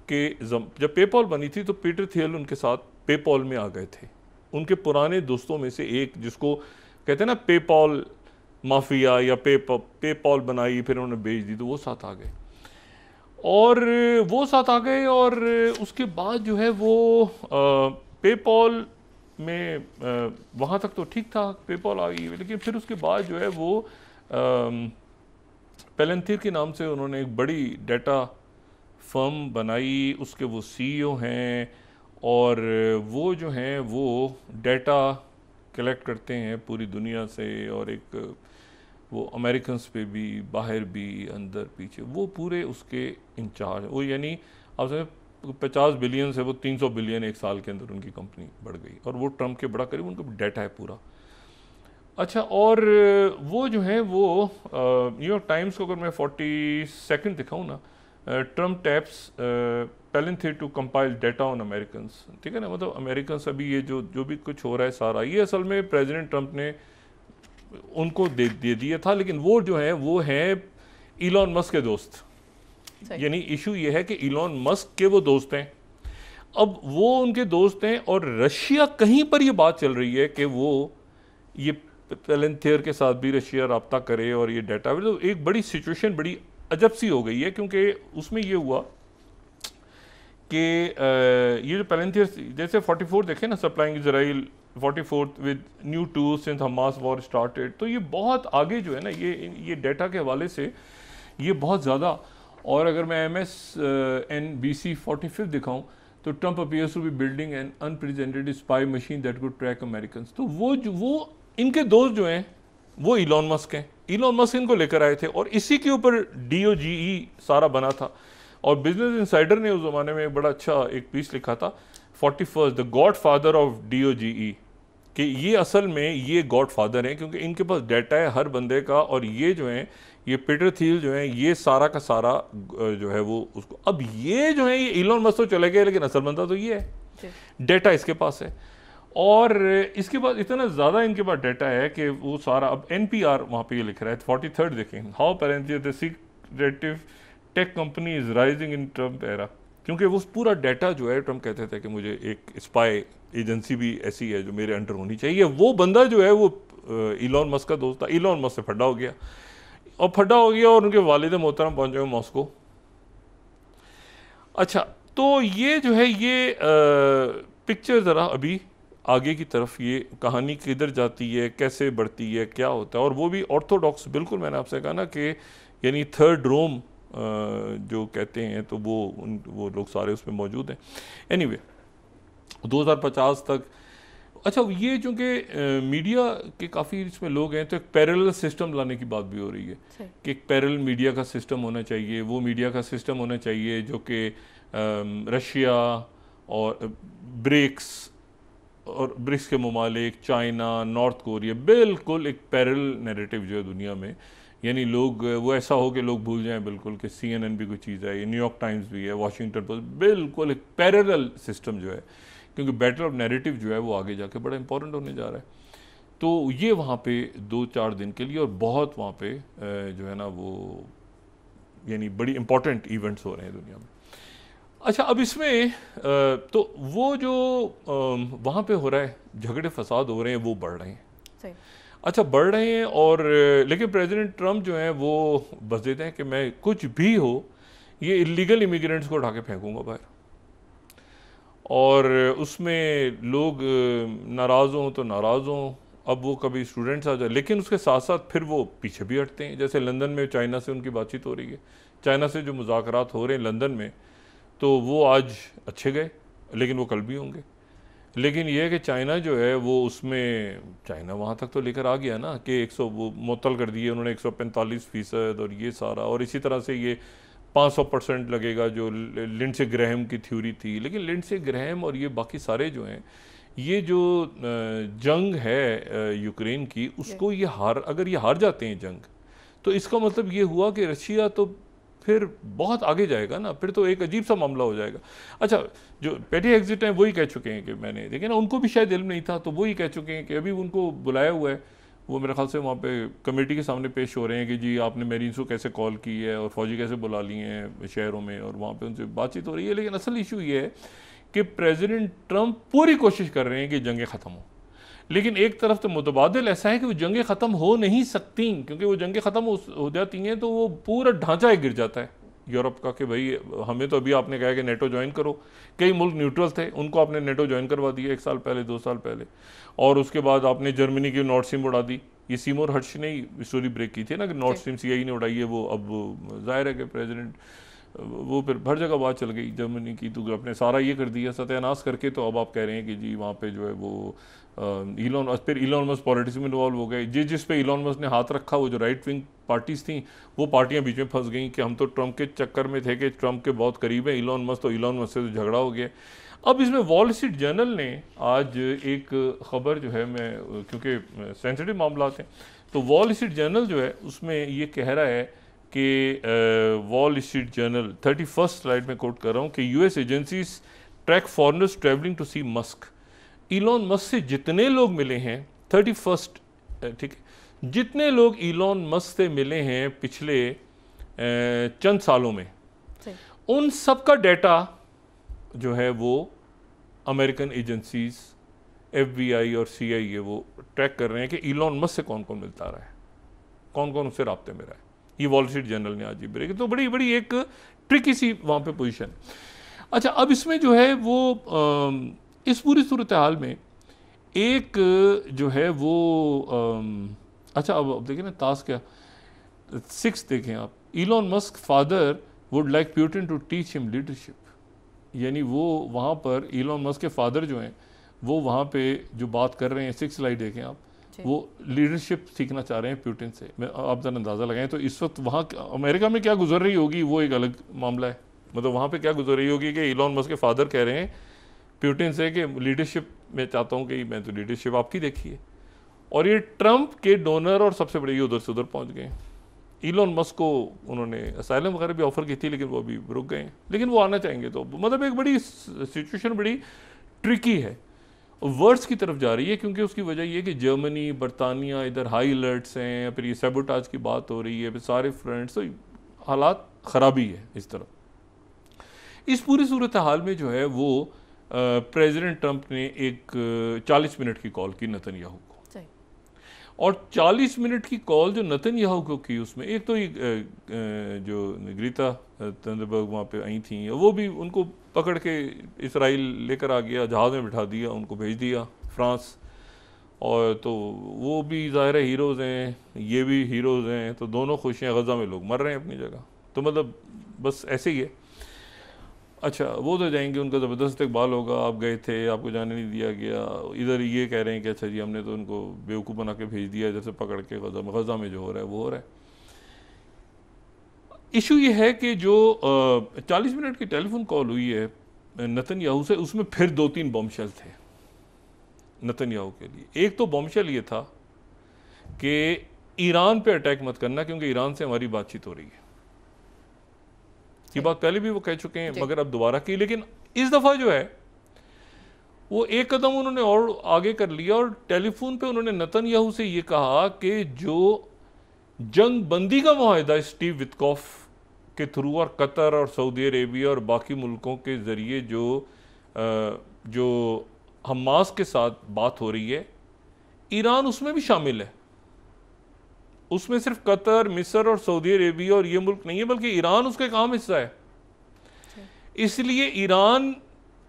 के जब पेपॉल बनी थी तो पीटर थियल उनके साथ पेपॉल में आ गए थे। उनके पुराने दोस्तों में से एक, जिसको कहते हैं ना पेपॉल माफिया या पेपॉल बनाई फिर उन्होंने बेच दी, तो वो साथ आ गए और उसके बाद जो है वो पेपॉल में वहाँ तक तो ठीक था, पेपॉल आ गई, लेकिन फिर उसके बाद जो है वो पेलेंथिर के नाम से उन्होंने एक बड़ी डाटा फर्म बनाई, उसके वो CEO हैं और वो जो हैं वो डाटा कलेक्ट करते हैं पूरी दुनिया से और एक वो अमेरिकन्स पे भी बाहर भी अंदर पीछे वो पूरे उसके इंचार्ज। वो यानी आप समझे 50 बिलियन से वो 300 बिलियन एक साल के अंदर उनकी कंपनी बढ़ गई और वो ट्रम्प के बड़ा करीब उनका डाटा है पूरा। अच्छा, और वो जो है वो न्यूयॉर्क टाइम्स को अगर मैं 42nd दिखाऊँ ना, Trump taps Palantir to compile data on Americans, ठीक है ना, मतलब अमेरिकन्स अभी ये जो भी कुछ हो रहा है सारा ये असल में प्रेसिडेंट ट्रम्प ने उनको दे दिया था, लेकिन वो जो है वो है इलॉन मस्क के दोस्त। यानी इशू ये है कि इलॉन मस्क के वो दोस्त हैं, अब वो उनके दोस्त हैं और रशिया कहीं पर ये बात चल रही है कि वो ये पेलेंथियर के साथ भी रशिया रब्ता करे और ये डाटा, तो एक बड़ी सिचुएशन बड़ी अजब सी हो गई है, क्योंकि उसमें ये हुआ कि ये जो पेलेंथियर जैसे 44 देखें ना, supplying Israel 44 with new tools since Hamas war started, तो ये बहुत आगे जो है ना ये डाटा के हवाले से ये बहुत ज़्यादा। और अगर मैं MSNBC 45 दिखाऊं तो Trump appears to be building an unprecedented spy machine that could track Americans. तो वो इनके दोस्त जो हैं वो इलॉन मस्क हैं, इलॉन मस्क इनको लेकर आए थे और इसी के ऊपर DOGE सारा बना था। और बिजनेस इंसाइडर ने उस ज़माने में एक बड़ा अच्छा एक पीस लिखा था 41st the God father of DOGE, कि ये असल में ये गॉड फादर हैं क्योंकि इनके पास डाटा है हर बंदे का, और ये जो हैं ये पीटर थियल जो हैं ये सारा का सारा जो है वो उसको, अब ये जो है ये इलॉन मस्क तो चले गए लेकिन असल बंदा तो ये है, डाटा इसके पास है। और इसके बाद इतना ज़्यादा इनके पास डाटा है कि वो सारा, अब NPR वहाँ पे ये लिख रहा है 43rd देखें, how parental the secretive tech company is rising in Trump era, क्योंकि वो पूरा डाटा जो है ट्रम्प कहते थे कि मुझे एक स्पाई एजेंसी भी ऐसी है जो मेरे अंडर होनी चाहिए। वो बंदा जो है वो इलॉन मस्क का दोस्त था, इलॉन मस्क से फड्डा हो गया और उनके वालिद मोहतरम पहुंच गए मॉस्को। अच्छा, तो ये जो है ये पिक्चर ज़रा अभी आगे की तरफ ये कहानी किधर जाती है, कैसे बढ़ती है, क्या होता है, और वो भी ऑर्थोडॉक्स, बिल्कुल मैंने आपसे कहा ना कि यानी थर्ड रोम जो कहते हैं, तो वो लोग सारे उसमें मौजूद हैं। एनीवे 2050 तक। अच्छा, ये चूँकि मीडिया के काफ़ी इसमें लोग हैं, तो एक पैरेलल सिस्टम लाने की बात भी हो रही है कि एक पैरेलल मीडिया का सिस्टम होना चाहिए। वो मीडिया का सिस्टम होना चाहिए जो कि रशिया और ब्रिक्स के ममालिक, चाइना, नॉर्थ कोरिया, बिल्कुल एक पैरेलल नैरेटिव जो है दुनिया में, यानी लोग वो ऐसा हो कि लोग भूल जाएं बिल्कुल कि CNN भी कोई चीज़ है, न्यूयॉर्क टाइम्स भी है, वाशिंगटन पोस्ट, बिल्कुल एक पैरेलल सिस्टम जो है, क्योंकि बैटल ऑफ नैरेटिव जो है वो आगे जाके बड़ा इंपॉर्टेंट होने जा रहा है। तो ये वहाँ पे 2-4 दिन के लिए, और बहुत वहाँ पे जो है ना वो यानी बड़ी इंपॉर्टेंट इवेंट्स हो रहे हैं दुनिया में। अच्छा, अब इसमें तो वो जो वहाँ पे हो रहा है, झगड़े फसाद हो रहे हैं, वो बढ़ रहे हैं। सही। अच्छा, बढ़ रहे हैं, और लेकिन प्रेसिडेंट ट्रम्प जो है वो बस देते हैं कि मैं कुछ भी हो, ये इलीगल इमिग्रेंट्स को उठा के फेंकूंगा बाहर, और उसमें लोग नाराज़ हों तो नाराज़ हों। अब वो कभी स्टूडेंट्स आ जाए, लेकिन उसके साथ साथ फिर वो पीछे भी हटते हैं। जैसे लंदन में चाइना से उनकी बातचीत हो रही है, चाइना से जो मुज़ाकरात हो रहे हैं लंदन में, तो वो आज अच्छे गए, लेकिन वो कल भी होंगे। लेकिन ये है कि चाइना जो है वो उसमें, चाइना वहाँ तक तो लेकर आ गया ना कि 100 वो मुअत्तल कर दिए उन्होंने 145%, और ये सारा, और इसी तरह से ये 500% लगेगा जो लिंडसे ग्रैहम की थ्योरी थी। लेकिन लिंडसे ग्रैहम और ये बाकी सारे जो हैं, ये जो जंग है यूक्रेन की, उसको ये अगर ये हार जाते हैं जंग, तो इसका मतलब ये हुआ कि रशिया तो फिर बहुत आगे जाएगा ना, फिर तो एक अजीब सा मामला हो जाएगा। अच्छा, जो पेटी एग्जिट हैं वही कह चुके हैं कि मैंने, देखिए ना, उनको भी शायद इल्म नहीं था, तो वही कह चुके हैं कि अभी उनको बुलाया हुआ है, वो मेरे ख्याल से वहाँ पे कमेटी के सामने पेश हो रहे हैं कि जी आपने मेरीन्स को कैसे कॉल की है और फौजी कैसे बुला लिए हैं शहरों में, और वहाँ पे उनसे बातचीत हो रही है। लेकिन असल इशू ये है कि प्रेसिडेंट ट्रंप पूरी कोशिश कर रहे हैं कि जंगें ख़त्म हो, लेकिन एक तरफ तो मुतबादिल ऐसा है कि वो जंगें ख़त्म हो नहीं सकती, क्योंकि वो जंगें ख़त्म हो जाती हैं तो वो पूरा ढांचा ही गिर जाता है यूरोप का कि भाई हमें तो अभी आपने कहा कि नेटो ज्वाइन करो, कई मुल्क न्यूट्रल थे, उनको आपने नेटो ज्वाइन करवा दिया 1 साल पहले, 2 साल पहले, और उसके बाद आपने जर्मनी की नॉर्थ स्ट्रीम उड़ा दी। ये सीमोर हर्ष ने ही स्टोरी ब्रेक की थी ना कि नॉर्थ स्ट्रीम CIA ने उड़ाई है, वो अब जाहिर है कि प्रेसिडेंट वो फिर हर जगह बात चल गई जर्मनी की, तो आपने सारा ये कर दिया सत्यानाश करके, तो अब आप कह रहे हैं कि जी वहाँ पे जो है वो इलॉन मस्क पॉलिटिक्स में इन्वॉल्व हो गए। जिस पे इलॉन मस्क ने हाथ रखा, वो जो राइट विंग पार्टीज थी, वो पार्टियां बीच में फंस गई कि हम तो ट्रंप के चक्कर में थे कि ट्रंप के बहुत करीब है इलॉन मस्क, तो इलॉन मस्क से तो झगड़ा हो गया। अब इसमें वॉल स्ट्रीट जर्नल ने आज एक खबर जो है, मैं क्योंकि सेंसिटिव मामला हैं, तो वॉल स्ट्रीट जर्नल जो है उसमें ये कह रहा है कि Wall Street Journal 31st slide में कोट कर रहा हूँ कि US agencies track foreigners travelling to see Musk. Elon Musk से जितने लोग मिले हैं 31st, ठीक है, जितने लोग इलॉन मस्क से मिले हैं पिछले चंद सालों में, उन सब का डेटा जो है वो अमेरिकन एजेंसीज FBI और CIA वो ट्रैक कर रहे हैं कि इलॉन मस्क से कौन कौन मिलता रहा है, कौन कौन उससे राब्ते में रहा है। ये वॉल स्ट्रीट जर्नल ने आज ही ब्रेक, तो बड़ी बड़ी एक ट्रिकी सी वहाँ पे पोजीशन। अच्छा, अब इसमें जो है वो इस पूरी सूरत हाल में एक जो है वो अच्छा, अब देखिए ना ताश क्या 6 देखें आप, Elon Musk father would like Putin to teach him leadership, यानी वो वहाँ पर इलॉन मस्क के फादर जो हैं वो वहाँ पे जो बात कर रहे हैं, 6 स्लाइड देखें आप, वो लीडरशिप सीखना चाह रहे हैं पुतिन से। मैं आप जरा अंदाज़ा लगाएं तो इस वक्त वहाँ अमेरिका में क्या गुजर रही होगी, वो एक अलग मामला है। मतलब वहाँ पे क्या गुजर रही होगी कि इलॉन मस्क के फादर कह रहे हैं पुतिन से कि लीडरशिप मैं चाहता हूँ कि मैं तो लीडरशिप आपकी देखी है, और ये ट्रंप के डोनर और सबसे बड़े ये उधर से उधर पहुँच गए। इलॉन मस्क को उन्होंने असाइलम वगैरह भी ऑफर की थी, लेकिन वो अभी रुक गए, लेकिन वो आना चाहेंगे। तो मतलब एक बड़ी सिचुएशन बड़ी ट्रिकी है, वर्ड्स की तरफ जा रही है, क्योंकि उसकी वजह ये कि जर्मनी, बरतानिया इधर हाई अलर्ट्स हैं, फिर ये सैबोटाज की बात हो रही है, फिर सारे फ्रंट्स, तो हालात ख़राबी है इस तरफ। इस पूरी सूरत हाल में जो है वो प्रेसिडेंट ट्रंप ने एक 40 मिनट की कॉल की नेतन्याहू को, और 40 मिनट की कॉल जो नेतन्याहू को की, उसमें एक तो जो ग्रीता थंबरबर्ग वहाँ पे आई थी, वो भी उनको पकड़ के इसराइल लेकर आ गया, जहाज़ में बिठा दिया, उनको भेज दिया फ्रांस, और तो वो भी ज़ाहिर है हीरोज़ हैं, ये भी हीरोज़ हैं, तो दोनों खुश हैं। गज़ा में लोग मर रहे हैं अपनी जगह, तो मतलब बस ऐसे ही है। अच्छा, वो तो जाएंगे, उनका ज़बरदस्त इकबाल होगा, आप गए थे, आपको जाने नहीं दिया गया। इधर ये कह रहे हैं कि अच्छा जी हमने तो उनको बेवकूफ़ बना के भेज दिया, जैसे पकड़ के गज़ा में जो हो रहा है वो हो रहा है। इशू ये है कि जो 40 मिनट की टेलीफोन कॉल हुई है नेतन्याहू से, उसमें फिर 2-3 बॉम्बशेल थे नेतन्याहू के लिए। एक तो बॉम्बशेल ये था कि ईरान पे अटैक मत करना, क्योंकि ईरान से हमारी बातचीत हो रही है। ये बात पहले भी वो कह चुके हैं, मगर अब दोबारा की। लेकिन इस दफ़ा जो है वो एक कदम उन्होंने और आगे कर लिया, और टेलीफोन पे उन्होंने नेतन्याहू से ये कहा कि जो जंग बंदी का मुआहदा स्टीव विटकॉफ के थ्रू और कतर और सऊदी अरेबिया और बाकी मुल्कों के ज़रिए जो हमास के साथ बात हो रही है, ईरान उसमें भी शामिल है। उसमें सिर्फ कतर, मिस्र और सऊदी अरेबिया और ये मुल्क नहीं है, बल्कि ईरान उसका एक अहम हिस्सा है। इसलिए ईरान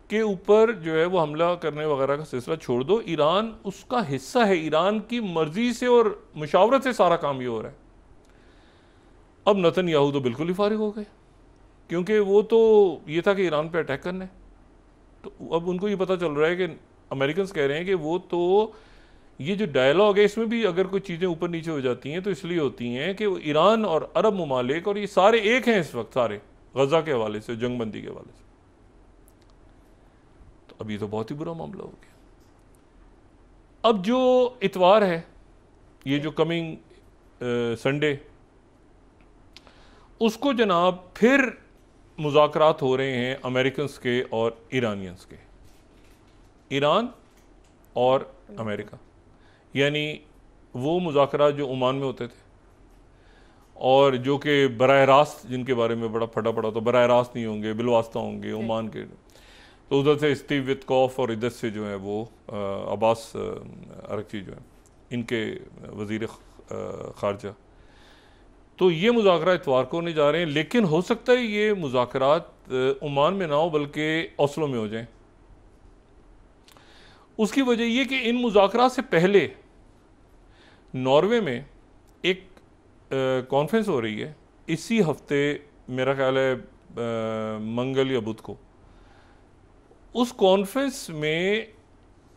के ऊपर जो है वो हमला करने वगैरह का सिलसिला छोड़ दो, ईरान उसका हिस्सा है, ईरान की मर्जी से और मुशावरत से सारा काम ये हो रहा है। अब नेतन्याहू तो बिल्कुल ही फारिग हो गए, क्योंकि वो तो ये था कि ईरान पे अटैक करना है। तो अब उनको ये पता चल रहा है कि अमेरिकन कह रहे हैं कि वो तो ये जो डायलॉग है इसमें भी अगर कोई चीज़ें ऊपर नीचे हो जाती हैं तो इसलिए होती हैं कि ईरान और अरब ममालिक और ये सारे एक हैं इस वक्त, सारे गजा के हवाले से, जंगबंदी के हवाले से। तो अब ये तो बहुत ही बुरा मामला हो गया। अब जो इतवार है, ये जो कमिंग संडे, उसको जनाब फिर मुज़ाकरात हो रहे हैं अमेरिकन्स के और ईरानियंस के, ईरान और अमेरिका। यानी वो मुज़ाकरात जो ओमान में होते थे और जो कि बराह रास्त, जिनके बारे में बड़ा फटा पड़ा, तो बराह रास्त नहीं होंगे, बिलवास्ता होंगे ओमान के। तो उधर से स्टीव विटकॉफ और इधर से जो है वो अब्बास अरगची जो है, इनके वज़ीर ख़ारजा। तो ये मुज़ाकरात इतवार को होने जा रहे हैं, लेकिन हो सकता है ये मुज़ाकरात ओमान में ना हो बल्कि ओस्लो में हो जाएं। उसकी वजह ये कि इन मुज़ाकरात से पहले नॉर्वे में एक कॉन्फ्रेंस हो रही है इसी हफ्ते, मेरा ख्याल है मंगल या बुध को। उस कॉन्फ्रेंस में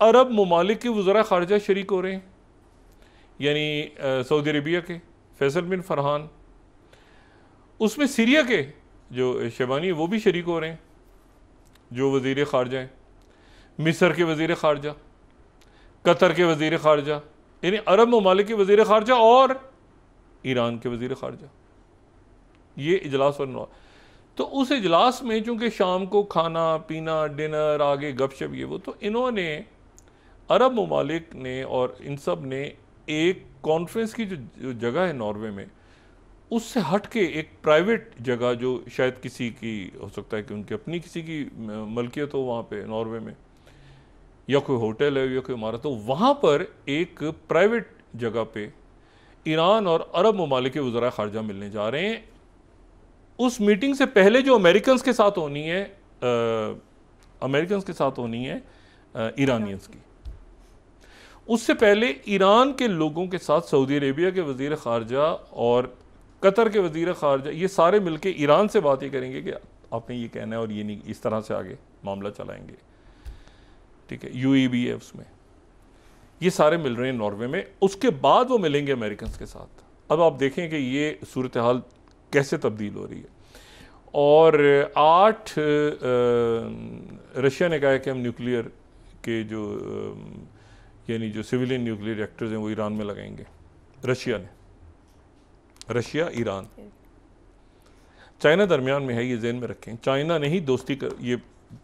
अरब ममालिक के वज़रा ख़ारजा शरीक हो रहे हैं, यानी सऊदी अरेबिया के फैसल बिन फरहान, उसमें सीरिया के जो शेबानी वो भी शरीक हो रहे हैं, जो वज़ीर ख़ारजा हैं, मिस्र के वज़ीर ख़ारजा, कतर के वज़ीर ख़ारजा, यानी अरब ममालिक के वज़ीर ख़ारजा और ईरान के वज़ीर ख़ारजा, ये इजलास और। तो उस इजलास में चूँकि शाम को खाना पीना, डिनर, आगे गपशप, ये वो, तो इन्होंने अरब ममालिक ने और इन सब ने एक कॉन्फ्रेंस की जो जगह है नॉर्वे में, उससे हट के एक प्राइवेट जगह, जो शायद किसी की हो सकता है कि उनकी अपनी किसी की मलकियत हो वहाँ पे नॉर्वे में, या कोई होटल है या कोई इमारत हो, वहाँ पर एक प्राइवेट जगह पे ईरान और अरब ममालिक के वज़रा ख़ारजा मिलने जा रहे हैं। उस मीटिंग से पहले जो अमेरिकन्स के साथ होनी है, ईरानियंस की, उससे पहले ईरान के लोगों के साथ सऊदी अरेबिया के वज़ीर ख़ारजा और कतर के वज़ीर ख़ारजा, ये सारे मिलके ईरान से बात ये करेंगे कि आपने ये कहना है और ये नहीं, इस तरह से आगे मामला चलाएंगे। ठीक है, यूएई भी है उसमें। ये सारे मिल रहे हैं नॉर्वे में, उसके बाद वो मिलेंगे अमेरिकन्स के साथ। अब आप देखें कि ये सूरत हाल कैसे तब्दील हो रही है। और 8 रशिया ने कहा है कि हम न्यूक्लियर के जो यानी जो सिविलियन न्यूक्लियर रिएक्टर्स हैं वो ईरान में लगाएंगे। रशिया ने, रशिया, ईरान, चाइना दरमियान में है, ये ज़हन में रखें। चाइना ने ही ये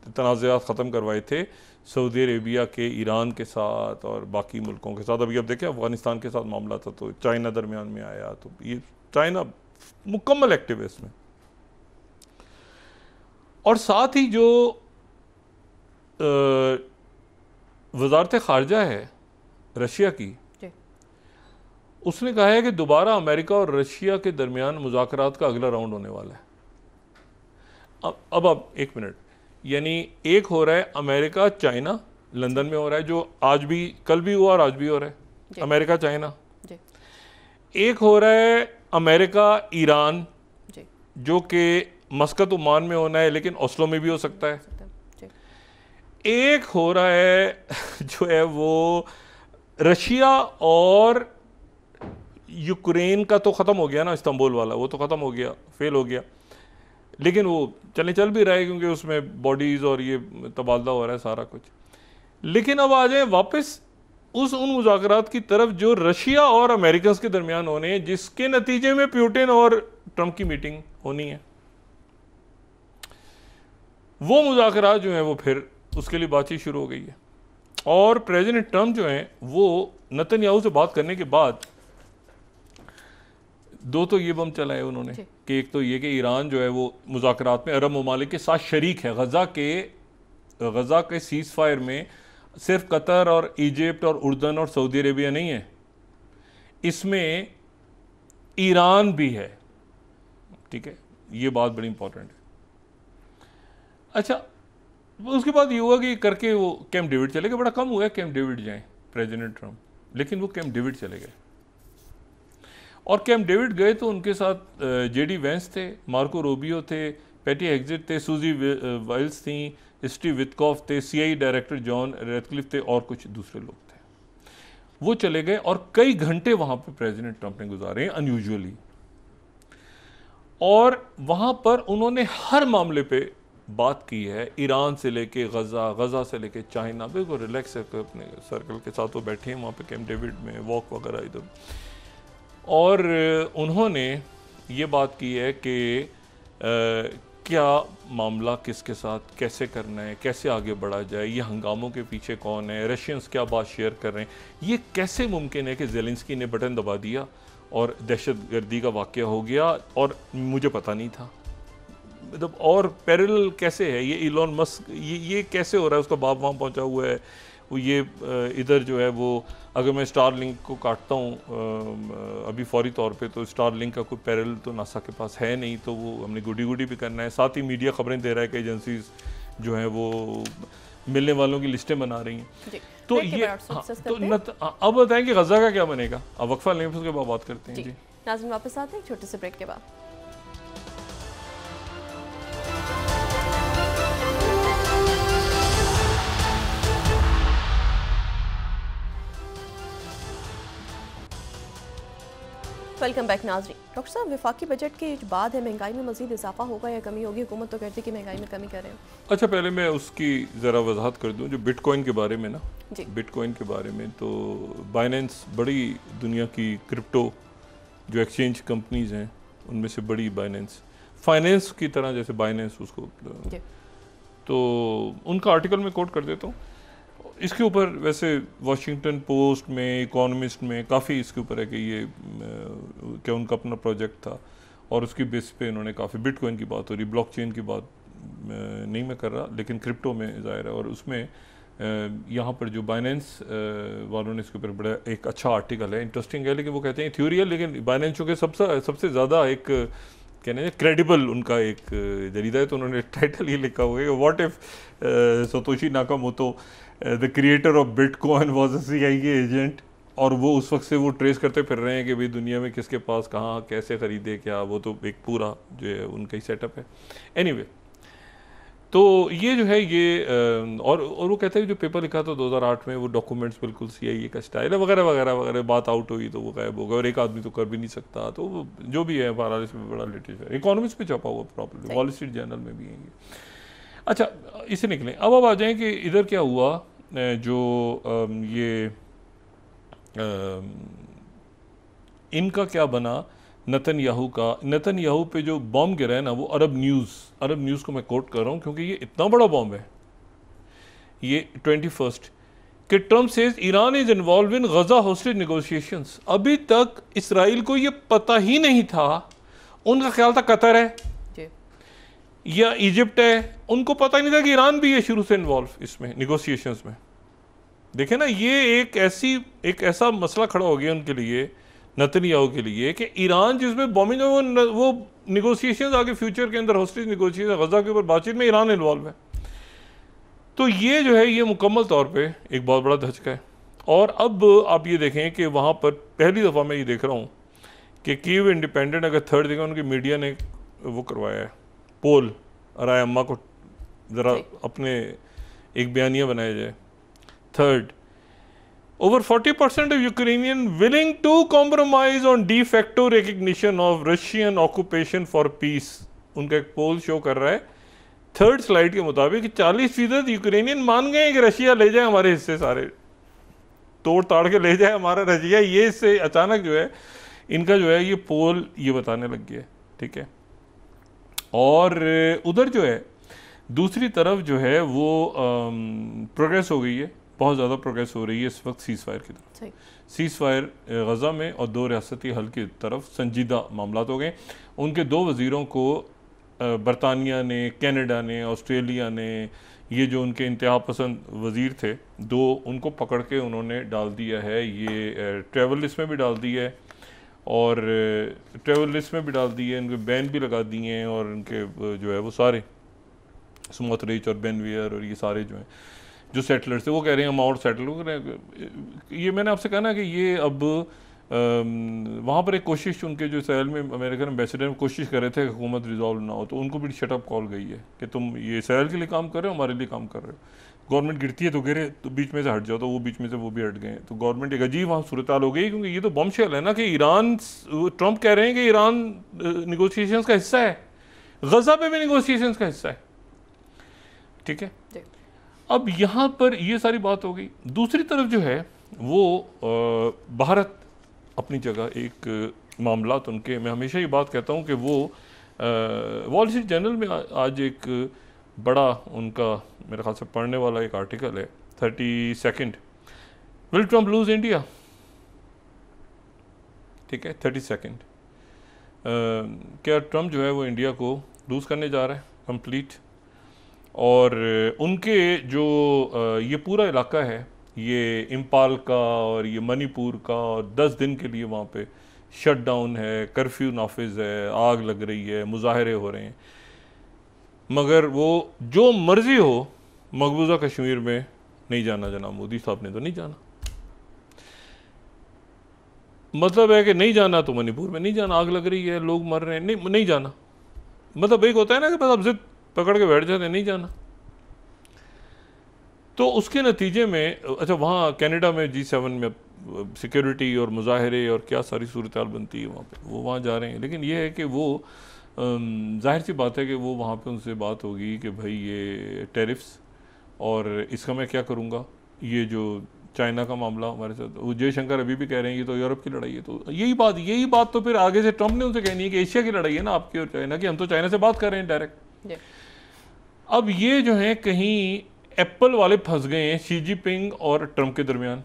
तनाज़ात ख़त्म करवाए थे सऊदी अरेबिया के, ईरान के साथ और बाकी मुल्कों के साथ। अभी अब देखें अफ़गानिस्तान के साथ मामला था तो चाइना दरमियान में आया, तो ये चाइना मुकम्मल एक्टिव है इसमें। और साथ ही जो वज़ारत ख़ारजा है रशिया की, उसने कहा है कि दोबारा अमेरिका और रशिया के दरमियान मुज़ाकरात का अगला राउंड होने वाला है। अब एक मिनट, यानी एक हो रहा है अमेरिका चाइना लंदन में हो रहा है, जो आज भी, कल भी हुआ और आज भी हो रहा है, अमेरिका चाइना। एक हो रहा है अमेरिका ईरान, जो कि मस्कत ओमान में होना है लेकिन ओस्लो में भी हो सकता है। एक हो रहा है जो है वो रशिया और यूक्रेन का, तो ख़त्म हो गया ना, इस्तांबुल वाला वो तो ख़त्म हो गया, फेल हो गया, लेकिन वो चल भी रहा है क्योंकि उसमें बॉडीज़ और ये तबादला हो रहा है सारा कुछ। लेकिन अब आ जाए वापस उन मुज़ाकरात की तरफ जो रशिया और अमेरिकन के दरमियान होने हैं, जिसके नतीजे में पुतिन और ट्रंप की मीटिंग होनी है। वो मुज़ाकरात जो हैं वो फिर उसके लिए बातचीत शुरू हो गई है, और प्रेसिडेंट ट्रंप जो हैं वो नेतन्याहू से बात करने के बाद दो तो ये बम चलाए उन्होंने कि एक तो ये कि ईरान जो है वो मुज़ाकरात में अरब ममालिक के साथ शरीक है। गज़ा के सीज़ फायर में सिर्फ कतर और इजिप्ट और उर्दन और सऊदी अरेबिया नहीं है, इसमें ईरान भी है। ठीक है, ये बात बड़ी इंपॉर्टेंट है। अच्छा, उसके बाद ये हुआ कि करके वो कैंप डेविड चले गए। बड़ा कम हुआ है कैंप डेविड जाएं प्रेसिडेंट ट्रंप, लेकिन वो कैंप डेविड चले गए। और कैंप डेविड गए तो उनके साथ जेडी वेंस थे, मार्को रूबियो थे, पैटी हेग्जिट थे, सूजी वाइल्स थी, स्टीव विटकॉफ थे, सीआईए डायरेक्टर जॉन रेडक्लिफ थे, और कुछ दूसरे लोग थे। वो चले गए और कई घंटे वहां पे प्रेसिडेंट ट्रंप ने गुजारे अनयूजुअली, और वहां पर उन्होंने हर मामले पे बात की है, ईरान से लेके गज़ा से लेके चाइना, बिल्कुल रिलैक्स है, अपने सर्कल के साथ वो बैठे हैं वहाँ पे कैंप डेविड में, वॉक वगैरह इधर। और उन्होंने ये बात की है कि क्या मामला किसके साथ कैसे करना है, कैसे आगे बढ़ा जाए, ये हंगामों के पीछे कौन है, रशियंस क्या बात शेयर कर रहे हैं, ये कैसे मुमकिन है कि ज़ेलेंस्की ने बटन दबा दिया और दहशतगर्दी का वाक़या हो गया और मुझे पता नहीं था। मतलब और पैरेलल कैसे है ये, इलॉन मस्क ये कैसे हो रहा है, उसका बाप वहाँ पहुँचा हुआ है, वो ये इधर जो है वो, अगर मैं स्टार लिंक को काटता हूँ अभी फौरी तौर पे, तो स्टार लिंक का कोई पैरेलल तो नासा के पास है नहीं, तो वो हमने गुडी भी करना है। साथ ही मीडिया खबरें दे रहा है कि एजेंसीज जो हैं वो मिलने वालों की लिस्टें बना रही हैं। तो ये अब बताएं कि गज़ा का क्या बनेगा। अब वक्फा लेंगे, उसके बाद बात करते हैं। जी नाज़रीन, वापस आते हैं एक छोटे से ब्रेक के बाद। वेलकम बैक नाज़रीन। डॉक्टर साहब, वफाकी बजट के बाद है, महंगाई में मज़ीद इजाफा होगा या कमी होगी? हुकूमत तो कहती है कि महंगाई में कमी कर रहे हैं। अच्छा, पहले मैं उसकी ज़रा वजाहत कर दूं, जो बिटकॉइन के बारे में ना, बिटकॉइन के बारे में, तो बाइनेंस बड़ी दुनिया की क्रिप्टो जो एक्सचेंज कंपनीज हैं उनमें से बड़ी बाइनेंस, फाइनेंस की तरह जैसे बाइनेंस उसको, तो उनका आर्टिकल मैं कोट कर देता हूँ। इसके ऊपर वैसे वाशिंगटन पोस्ट में, इकोनॉमिस्ट में काफ़ी इसके ऊपर है कि ये क्या उनका अपना प्रोजेक्ट था, और उसकी बेस पे उन्होंने काफ़ी, बिटकॉइन की बात हो रही, ब्लॉकचेन की बात नहीं मैं कर रहा, लेकिन क्रिप्टो में ज़ाहिर है। और उसमें यहाँ पर जो बाइनेंस वालों ने इसके ऊपर बड़ा एक अच्छा आर्टिकल है, इंटरेस्टिंग है, लेकिन वो कहते हैं थ्योरी है, लेकिन बाइनेंस चूँकि सबसे ज़्यादा एक कहने क्रेडिबल उनका एक जरीदा है, तो उन्होंने टाइटल ये लिखा हुआ है, what if Satoshi Nakamoto the creator of bitcoin was a CIA agent. और वो उस वक्त से वो ट्रेस करते फिर रहे हैं कि भाई दुनिया में किसके पास कहाँ कैसे ख़रीदे क्या, वो तो एक पूरा जो है उनका ही सेटअप है। एनीवे, तो ये जो है ये और वो कहते हैं जो पेपर लिखा था 2008 में, वो डॉक्यूमेंट्स बिल्कुल CIA का स्टाइल है वगैरह वगैरह वगैरह, बात आउट हुई तो वो गायब हो गया, और एक आदमी तो कर भी नहीं सकता। तो जो भी है बहरहाल इसमें बड़ा लिटरेचर, इकोनॉमिक्स पे छपा हुआ प्रॉब्लम, वॉल स्ट्रीट जर्नल में भी है। अच्छा, इसे निकलें, अब आ जाएँ कि इधर क्या हुआ, जो ये इनका क्या बना, नेतन्याहू पे जो बॉम्ब गिरा है ना, वो अरब न्यूज़ को मैं कोट कर रहा हूँ क्योंकि ये इतना बड़ा बॉम्ब है। ये 21 कि Trump says Iran is involved in Gaza hostage negotiations. अभी तक इसराइल को ये पता ही नहीं था, उनका ख्याल था कतर है या इजिप्ट है, उनको पता ही नहीं था कि ईरान भी है शुरू से इन्वॉल्व इसमें निगोशिएशंस में। देखें ना, ये एक ऐसा मसला खड़ा हो गया उनके लिए, नेतन्याहू के लिए, कि ईरान जिसमें बॉम्बिंग है वो निगोशिएशंस आगे फ्यूचर के अंदर होस्टेज निगोशिएशन गजा के ऊपर बातचीत में ईरान इन्वॉल्व है। तो ये जो है ये मुकम्मल तौर पे एक बहुत बड़ा धचका है। और अब आप ये देखें कि वहाँ पर पहली दफ़ा मैं ये देख रहा हूँ कि कीव इंडिपेंडेंट अगर थर्ड जगह उनकी मीडिया ने वो करवाया है पोल, राय अम्मा को ज़रा अपने एक बयानिया बनाया जाए। Third, over 40% of Ukrainian willing to compromise on de facto recognition of Russian occupation for peace। उनका एक पोल शो कर रहा है थर्ड स्लाइड के मुताबिक 40% यूक्रेनियन मान गए कि रशिया ले जाए हमारे हिस्से सारे, तोड़ ताड़ के ले जाए हमारा रशिया। ये इससे अचानक जो है इनका जो है ये पोल ये बताने लग गया, ठीक है। और उधर जो है दूसरी तरफ जो है वो प्रोग्रेस हो गई है, बहुत ज़्यादा प्रोग्रेस हो रही है इस वक्त सीज़ फायर की तरफ। सीज़ फायर गज़ा में और 2 रियासती हल की तरफ संजीदा मामला हो गए। उनके 2 वज़ीरों को बरतानिया ने, कनाडा ने, ऑस्ट्रेलिया ने, ये जो उनके इंतहा पसंद वज़ीर थे 2, उनको पकड़ के उन्होंने डाल दिया है ये ट्रैवल लिस्ट में भी डाल दिया है और ट्रैवल लिस्ट में भी डाल दिए, उनके बैन भी लगा दिए हैं। और उनके जो है वो सारे स्मोथरिच और बेनवियर और ये सारे जो हैं जो सेटलर्स थे वो कह रहे हैं हम और सेटल हो रहे हैं। ये मैंने आपसे कहा ना कि ये अब वहाँ पर एक कोशिश उनके जो इसराइल में अमेरिकन एम्बेसडर में कोशिश कर रहे थे कि हुकूमत रिजॉल्व ना हो, तो उनको भी शटअप कॉल गई है कि तुम ये इसराइल के लिए काम कर रहे हो, हमारे लिए काम कर रहे हो। गवर्नमेंट गिरती है तो गिरे, तो बीच में से हट जाओ, तो वो बीच में से वो भी हट गए। तो गवर्नमेंट एक अजीब वहाँ सूरत हाल हो गई, क्योंकि ये तो बॉम्बशेल है ना कि ईरान, ट्रंप कह रहे हैं कि ईरान निगोशिएशंस का हिस्सा है, गजा पे भी निगोशिएशंस का हिस्सा है, ठीक है। अब यहाँ पर ये सारी बात हो गई। दूसरी तरफ जो है वो भारत अपनी जगह एक मामलात उनके, मैं हमेशा ये बात कहता हूँ कि वो वॉल स्ट्रीट जर्नल में आज एक बड़ा उनका मेरे ख्याल से पढ़ने वाला एक आर्टिकल है 32nd, will Trump loose India, ठीक है 32nd, क्या ट्रम्प जो है वो इंडिया को लूज़ करने जा रहा है कंप्लीट। और उनके जो ये पूरा इलाका है, ये इम्पाल का और ये मणिपुर का, और 10 दिन के लिए वहाँ पे शट डाउन है, कर्फ्यू नाफिज है, आग लग रही है, मुजाहरे हो रहे हैं, मगर वो जो मर्जी हो मकबूजा कश्मीर में नहीं जाना। जनाब मोदी साहब ने तो नहीं जाना, मतलब है कि नहीं जाना तो मणिपुर में नहीं जाना, आग लग रही है, लोग मर रहे हैं, नहीं जाना। मतलब एक होता है ना कि बस अब जिद पकड़ के बैठ जाते हैं, नहीं जाना। तो उसके नतीजे में अच्छा वहाँ कनाडा में G7 में सिक्योरिटी और मुजाहरे और क्या सारी सूरत हाल बनती है वहाँ पे, वो वहाँ जा रहे हैं। लेकिन ये है कि वो जाहिर सी बात है कि वो वहाँ पे उनसे बात होगी कि भाई ये टैरिफ्स और इसका मैं क्या करूँगा, ये जो चाइना का मामला हमारे साथ, वो जयशंकर अभी भी कह रहे हैं ये तो यूरोप की लड़ाई है। तो यही बात तो फिर आगे से ट्रंप ने उनसे कहनी है कि एशिया की लड़ाई है ना आपकी और चाइना की, हम तो चाइना से बात कर रहे हैं डायरेक्ट। अब ये जो है कहीं एप्पल वाले फंस गए हैं शी जिनपिंग और ट्रंप के दरमियान,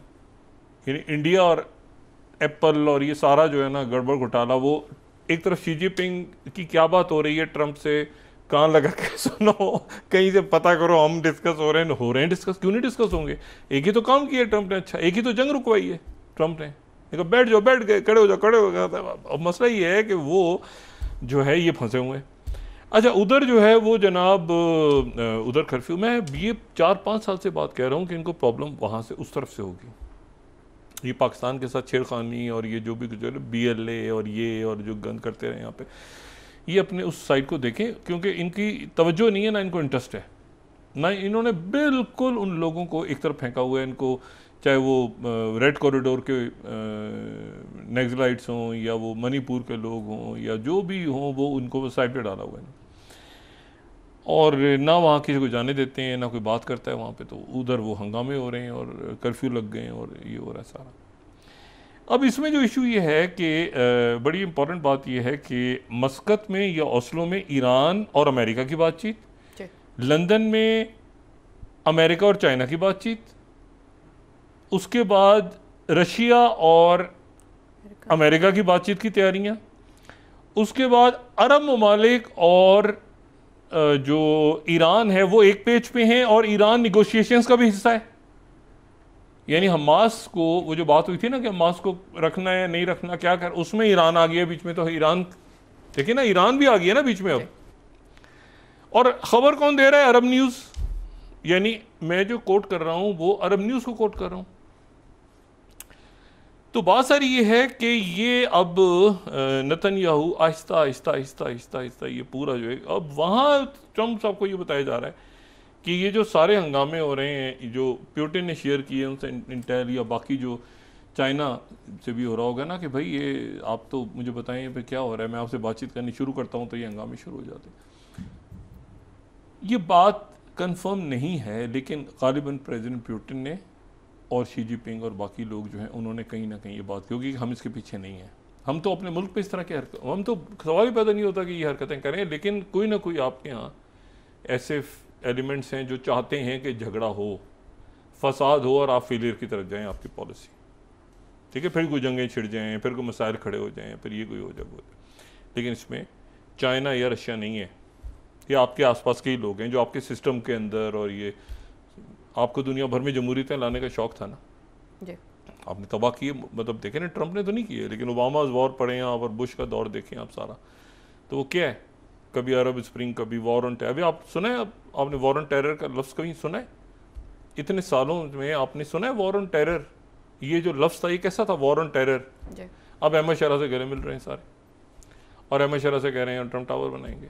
यानी इंडिया और एप्पल और ये सारा जो है ना गड़बड़ घोटाला, वो एक तरफ शी जिनपिंग की क्या बात हो रही है ट्रंप से, कान लगा के सुनो, कहीं से पता करो, हम डिस्कस हो रहे हैं डिस्कस, क्यों नहीं डिस्कस होंगे, एक ही तो काम किया ट्रंप ने, अच्छा एक ही तो जंग रुकवाई है ट्रंप ने, देखो बैठ जाओ, बैठ गए, खड़े हो जाओ। अब मसला ये है कि वो जो है ये फंसे हुए हैं। अच्छा उधर जो है वो जनाब उधर कर्फ्यू, मैं ये 4-5 साल से बात कह रहा हूँ कि इनको प्रॉब्लम वहाँ से उस तरफ से होगी, ये पाकिस्तान के साथ छेड़खानी और ये जो भी जो है BLA और ये और जो गंद करते रहे यहाँ पे, ये अपने उस साइड को देखें, क्योंकि इनकी तवज्जो नहीं है, ना इनको इंटरेस्ट है, ना इन्होंने बिल्कुल उन लोगों को एक तरफ फेंका हुआ है। इनको चाहे वो रेड कॉरिडोर के नेक्सलाइट्स हों या वो मणिपुर के लोग हों या जो भी हों, वो उनको साइड पे डाला हुआ है, और ना वहाँ किसी को जाने देते हैं, ना कोई बात करता है वहाँ पे। तो उधर वो हंगामे हो रहे हैं और कर्फ्यू लग गए हैं और ये हो रहा है सारा। अब इसमें जो इशू ये है कि बड़ी इंपॉर्टेंट बात ये है कि मस्कत में या ओस्लो में ईरान और अमेरिका की बातचीत, लंदन में अमेरिका और चाइना की बातचीत, उसके बाद रशिया और अमेरिका की बातचीत की तैयारियां, उसके बाद अरब ममालिक और जो ईरान है वो एक पेज पे हैं और ईरान निगोशिएशंस का भी हिस्सा है। यानी हमास को, वो जो बात हुई थी ना कि हमास को रखना है नहीं रखना क्या कर, उसमें ईरान आ गया बीच में। तो ईरान देखिए ना, ईरान भी आ गया ना बीच में अब। और खबर कौन दे रहा है? अरब न्यूज़, यानी मैं जो कोट कर रहा हूं वो अरब न्यूज़ को कोट कर रहा हूं। तो बात सारी ये है कि ये अब नेतन्याहू आहिस्ता आहिस्ता आहिस्ता आहिस्ता आहिस्ता ये पूरा जो है, अब वहाँ ट्रम्प साहब को ये बताया जा रहा है कि ये जो सारे हंगामे हो रहे हैं जो पुतिन ने शेयर किए उनसे इंटेल या बाकी जो चाइना से भी हो रहा होगा ना कि भाई ये आप तो मुझे बताएं भाई क्या हो रहा है, मैं आपसे बातचीत करनी शुरू करता हूँ तो ये हंगामे शुरू हो जाते हैं। ये बात कंफर्म नहीं है, लेकिन गालिबन प्रेसिडेंट पुतिन ने और शी जिनपिंग और बाकी लोग जो हैं उन्होंने कहीं ना कहीं ये बात, क्योंकि हम इसके पीछे नहीं हैं, हम तो अपने मुल्क पे इस तरह की हरकत, हम तो सवाल ही पैदा नहीं होता कि ये हरकतें करें, लेकिन कोई ना कोई आपके यहाँ ऐसे एलिमेंट्स हैं जो चाहते हैं कि झगड़ा हो, फसाद हो और आप फेलियर की तरफ जाएं आपकी पॉलिसी, ठीक है, फिर कोई जंगें छिड़ जाएं, फिर कोई मसाइल खड़े हो जाएं, फिर ये कोई हो जाए। लेकिन इसमें चाइना या रशिया नहीं है, ये आपके आसपास के ही लोग हैं जो आपके सिस्टम के अंदर, और ये आपको दुनिया भर में जमहूरियतें लाने का शौक था ना जी, आपने तबाह किए, मतलब देखें ना, ट्रंप ने तो नहीं किए, लेकिन ओबामा वॉर पढ़े आप और बुश का दौर देखें आप सारा, तो वो क्या है, कभी अरब स्प्रिंग, कभी वॉर ऑन टेरर। अभी आप सुना है, आपने वॉर ऑन टेरर का लफ्ज़ कहीं सुना है? इतने सालों में आपने सुना है वॉर ऑन टेरर? ये जो लफ्ज़ था ये कैसा था, वॉर ऑन टेरर? अब अहमद शरा से गले मिल रहे हैं सारे, और अहमद शरा से कह रहे हैं ट्रंप टावर बनाएंगे।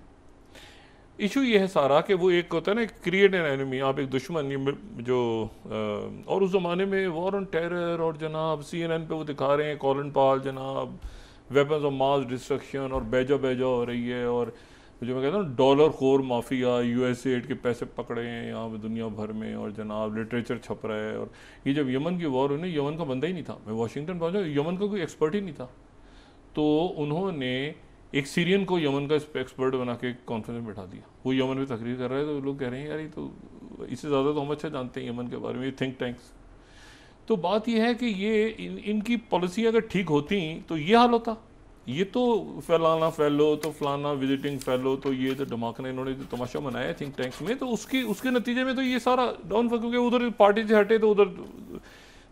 इशू ये है सारा कि वो एक होता है ना, क्रिएट एन एनिमी, आप एक दुश्मन, ये जो और उस ज़माने में वॉर ऑन टेरर, और जनाब CNN पे वो दिखा रहे हैं कॉलिन पॉल जनाब वेपन्स ऑफ मास डिस्ट्रक्शन, और बेजा हो रही है, और जो मैं कहता हूँ डॉलर खोर माफिया, USAID के पैसे पकड़े हैं यहाँ पे दुनिया भर में, और जनाब लिटरेचर छप रहा है। और ये जब यमन की वॉर हुई ना, यमन का बंदा ही नहीं था, मैं वाशिंगटन पहुँचा, यमन का कोई एक्सपर्ट ही नहीं था, तो उन्होंने एक सीरियन को यमन का एक्सपर्ट बना के कॉन्फ्रेंस में बैठा दिया। वो यमन में तकरीर कर रहे हैं, तो लोग कह रहे हैं यार ये तो इससे ज़्यादा तो हम अच्छा जानते हैं यमन के बारे में, ये थिंक टैंक्स। तो बात यह है कि ये इनकी पॉलिसी अगर ठीक होती तो ये हाल होता। ये तो फैलाना फैलो, तो फलाना विजिटिंग फैलो, तो ये तो धमाकना इन्होंने जो तमाशा बनाया थिंक टैंक्स में, तो उसके नतीजे में तो ये सारा डाउन, क्योंकि उधर पार्टी से हटे तो उधर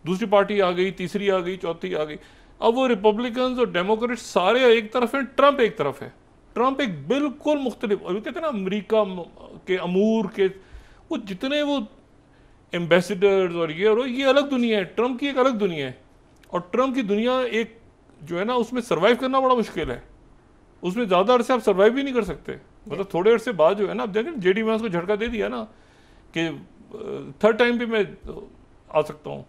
दूसरी पार्टी आ गई, तीसरी आ गई, चौथी आ गई। अब वो रिपब्लिकन्स और डेमोक्रेट्स सारे एक तरफ हैं, ट्रंप एक तरफ है। ट्रंप एक बिल्कुल मुख्तलिफ, अभी कहते हैं ना अमेरिका के अमूर के वो जितने वो एम्बेसडर्स और ये अलग दुनिया है, ट्रंप की एक अलग दुनिया है। और ट्रंप की दुनिया एक जो है ना, उसमें सर्वाइव करना बड़ा मुश्किल है, उसमें ज़्यादा अरसे आप सर्वाइव भी नहीं कर सकते। मतलब थोड़े अरसे बाद जो है ना, अब देखें JD Vance को झटका दे दिया ना कि थर्ड टाइम भी मैं आ सकता हूँ,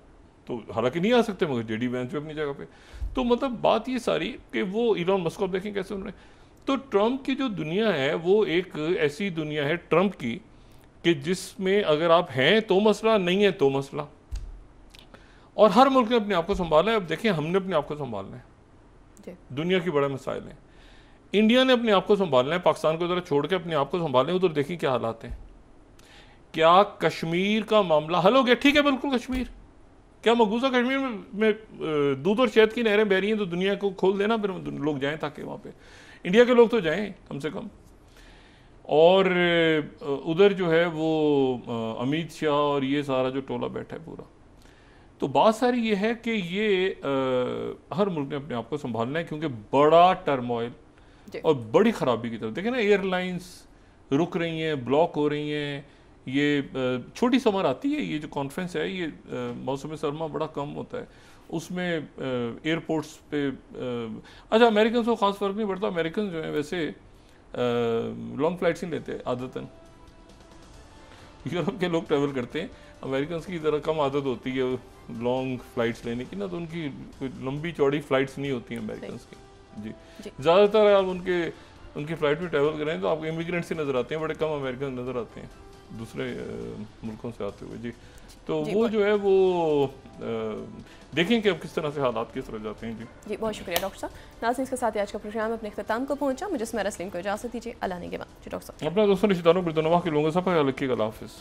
तो हालांकि नहीं आ सकते मगर JD Vance भी अपनी जगह पे। तो मतलब बात ये सारी कि वो इलॉन मस्क को देखें कैसे उन्होंने, तो ट्रंप की जो दुनिया है वो एक ऐसी दुनिया है ट्रंप की कि जिसमें अगर आप हैं तो मसला, नहीं है तो मसला, और हर मुल्क ने अपने आप को संभाला है। अब देखिए हमने अपने आप को संभालना है, दुनिया की बड़े मसाइल हैं, इंडिया ने अपने आप को संभालना है, पाकिस्तान को जरा छोड़ के अपने आप को संभालना है। उधर देखिए क्या हालात हैं, क्या कश्मीर का मामला हल हो गया? ठीक है बिल्कुल, कश्मीर क्या मकबूजा कश्मीर में दूध और शहद की नहरें बह रही हैं, तो दुनिया को खोल देना, फिर लोग जाएं ताकि वहाँ पे इंडिया के लोग तो जाएं कम से कम। और उधर जो है वो अमित शाह और ये सारा जो टोला बैठा है पूरा। तो बात सारी ये है कि ये हर मुल्क ने अपने आप को संभालना है, क्योंकि बड़ा टर्मोइल और बड़ी ख़राबी की तरफ देखें ना, एयरलाइंस रुक रही हैं, ब्लॉक हो रही हैं। ये छोटी समर आती है, ये जो कॉन्फ्रेंस है ये मौसम सरमा बड़ा कम होता है, उसमें एयरपोर्ट्स पे अच्छा अमेरिकन को ख़ास फ़र्क नहीं पड़ता। अमेरिकन जो है वैसे लॉन्ग फ्लाइट्स नहीं लेते आदतन, यूरोप के लोग ट्रैवल करते हैं, अमेरिकन की ज़रा कम आदत होती है लॉन्ग फ्लाइट्स लेने की ना, तो उनकी कोई लंबी चौड़ी फ्लाइट्स नहीं होती हैं अमेरिकन की। जी ज़्यादातर आप उनकी फ़्लाइट में ट्रैवल करें तो आपको इमिग्रेंट्स ही नज़र आते हैं, बड़े कम अमेरिकन नज़र आते हैं दूसरे मुल्कों से आते हुए। जी तो वो जो है वो देखें कि अब किस तरह से हालात किस तरह जाते हैं। जी बहुत शुक्रिया डॉक्टर साहब। नाज़रीन इसके साथ आज का प्रोग्राम अपने इख्तिताम को पहुंचा। मुझे इसमें रसलीम को इजाज़त दीजिए। अल्लाह ने के बाद जी डॉक्टर साहब अपना दोस्तों रिश्तेदारों बिरदनवा के लोगों का सब ख्याल रखिएगा। अल्लाह हाफ़िज़।